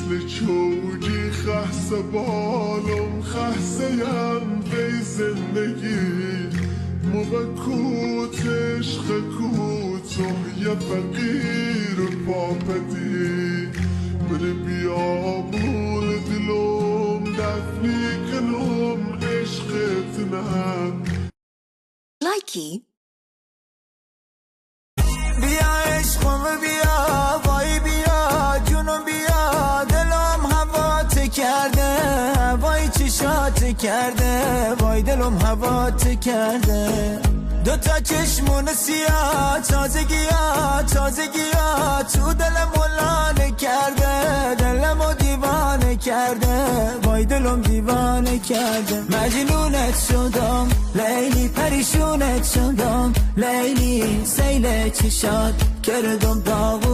مثل چوگی خسته بالم خسته یم به زندگی موقع کوت عشق کوتم یه فقیر پاپدی بره بیامون دلم دفنی کنم عشقت نه لایکی بیا عشقم بیا وای بیا جونم بیا دلم هوات کرده وای چشات کرده وای دلم هوات کرده دوتا چشمون سیاه تازگیا تو دلم لانه کرده دلمو دیوانه کرده وای دلم دیوانه کرده مجنونت شدم لیلی پریشونت شدم لیلی سیل چشات کردم داغون